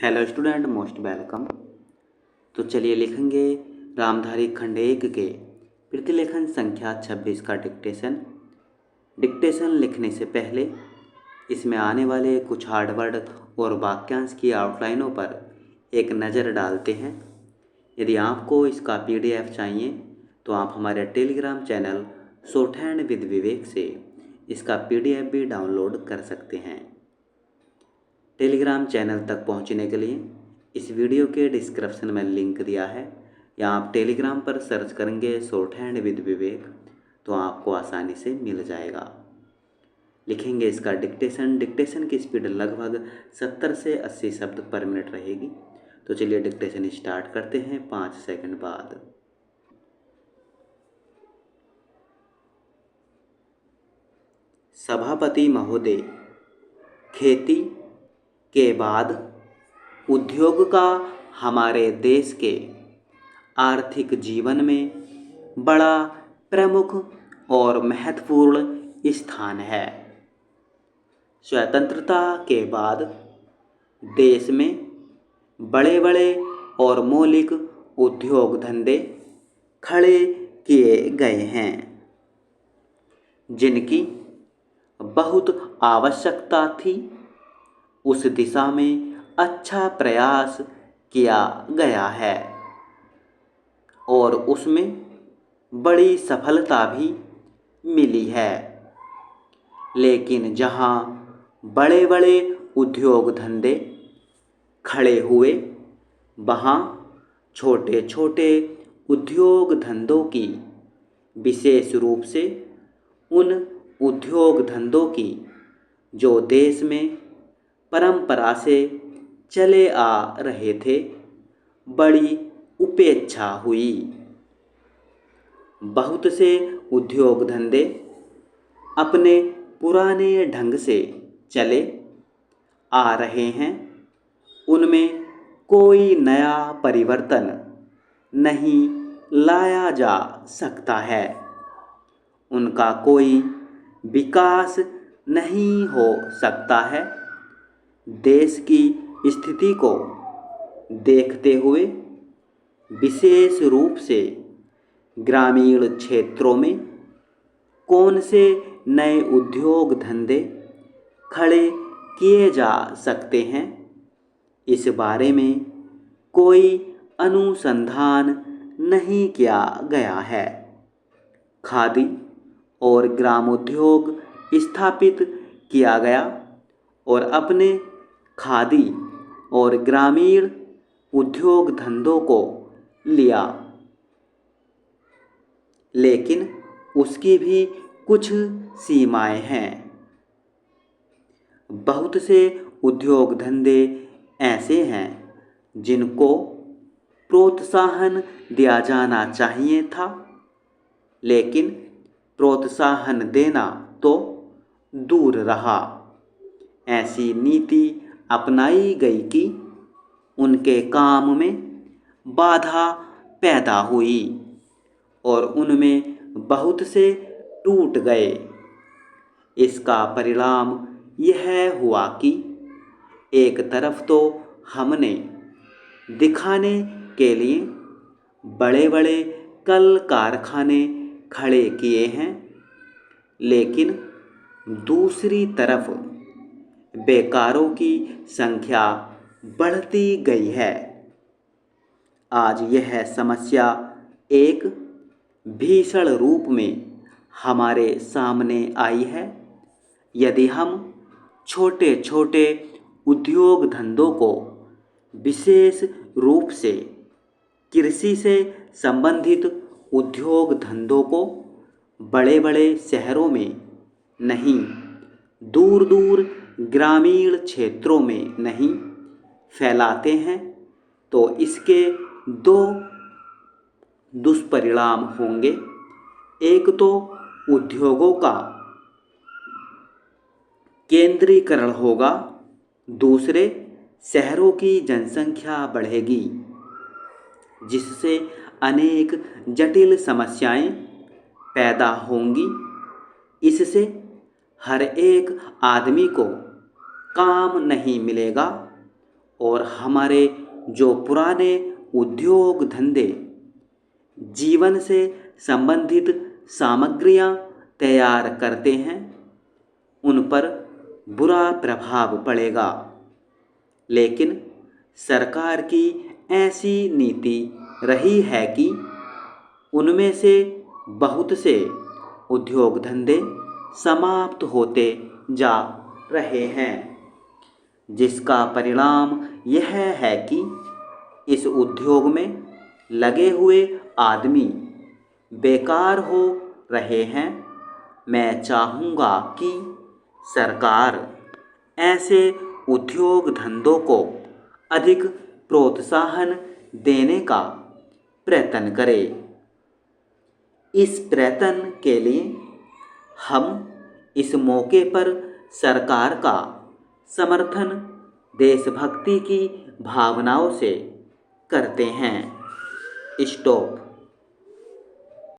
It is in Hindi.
Hello student, most welcome. तो चलिए लिखेंगे रामधारी खंड 1 के प्रतिलेखन संख्या 26 का डिक्टेशन। डिक्टेशन लिखने से पहले इसमें आने वाले कुछ हार्ड वर्ड और वाक्यांश की आउटलाइनों पर एक नज़र डालते हैं। यदि आपको इसका PDF चाहिए तो आप हमारे टेलीग्राम चैनल शॉर्टहैंड विद विवेक से इसका PDF भी डाउनलोड कर सकते हैं। टेलीग्राम चैनल तक पहुंचने के लिए इस वीडियो के डिस्क्रिप्शन में लिंक दिया है, या आप टेलीग्राम पर सर्च करेंगे शॉर्टहैंड विद विवेक तो आपको आसानी से मिल जाएगा। लिखेंगे इसका डिक्टेशन। डिक्टेशन की स्पीड लगभग 70 से 80 शब्द पर मिनट रहेगी। तो चलिए डिक्टेशन स्टार्ट करते हैं 5 सेकंड बाद। सभापति महोदय, खेती के बाद उद्योग का हमारे देश के आर्थिक जीवन में बड़ा प्रमुख और महत्वपूर्ण स्थान है। स्वतंत्रता के बाद देश में बड़े बड़े और मौलिक उद्योग धंधे खड़े किए गए हैं, जिनकी बहुत आवश्यकता थी। उस दिशा में अच्छा प्रयास किया गया है और उसमें बड़ी सफलता भी मिली है। लेकिन जहां बड़े बड़े उद्योग धंधे खड़े हुए, वहां छोटे छोटे उद्योग धंधों की, विशेष रूप से उन उद्योग धंधों की जो देश में परंपरा से चले आ रहे थे, बड़ी उपेक्षा हुई। बहुत से उद्योग धंधे अपने पुराने ढंग से चले आ रहे हैं, उनमें कोई नया परिवर्तन नहीं लाया जा सकता है, उनका कोई विकास नहीं हो सकता है। देश की स्थिति को देखते हुए विशेष रूप से ग्रामीण क्षेत्रों में कौन से नए उद्योग धंधे खड़े किए जा सकते हैं, इस बारे में कोई अनुसंधान नहीं किया गया है। खादी और ग्रामोद्योग स्थापित किया गया और अपने खादी और ग्रामीण उद्योग धंधों को लिया, लेकिन उसकी भी कुछ सीमाएं हैं। बहुत से उद्योग धंधे ऐसे हैं जिनको प्रोत्साहन दिया जाना चाहिए था, लेकिन प्रोत्साहन देना तो दूर रहा। ऐसी नीति अपनाई गई कि उनके काम में बाधा पैदा हुई और उनमें बहुत से टूट गए। इसका परिणाम यह हुआ कि एक तरफ तो हमने दिखाने के लिए बड़े बड़े कल कारखाने खड़े किए हैं, लेकिन दूसरी तरफ बेकारों की संख्या बढ़ती गई है। आज यह समस्या एक भीषण रूप में हमारे सामने आई है। यदि हम छोटे छोटे उद्योग धंधों को, विशेष रूप से कृषि से संबंधित उद्योग धंधों को बड़े बड़े शहरों में नहीं, दूर दूर ग्रामीण क्षेत्रों में नहीं फैलाते हैं, तो इसके दो दुष्परिणाम होंगे। एक तो उद्योगों का केंद्रीकरण होगा, दूसरे शहरों की जनसंख्या बढ़ेगी, जिससे अनेक जटिल समस्याएं पैदा होंगी। इससे हर एक आदमी को काम नहीं मिलेगा और हमारे जो पुराने उद्योग धंधे जीवन से संबंधित सामग्रियां तैयार करते हैं उन पर बुरा प्रभाव पड़ेगा। लेकिन सरकार की ऐसी नीति रही है कि उनमें से बहुत से उद्योग धंधे समाप्त होते जा रहे हैं, जिसका परिणाम यह है कि इस उद्योग में लगे हुए आदमी बेकार हो रहे हैं। मैं चाहूँगा कि सरकार ऐसे उद्योग धंधों को अधिक प्रोत्साहन देने का प्रयत्न करे। इस प्रयत्न के लिए हम इस मौके पर सरकार का समर्थन देशभक्ति की भावनाओं से करते हैं। स्टॉप।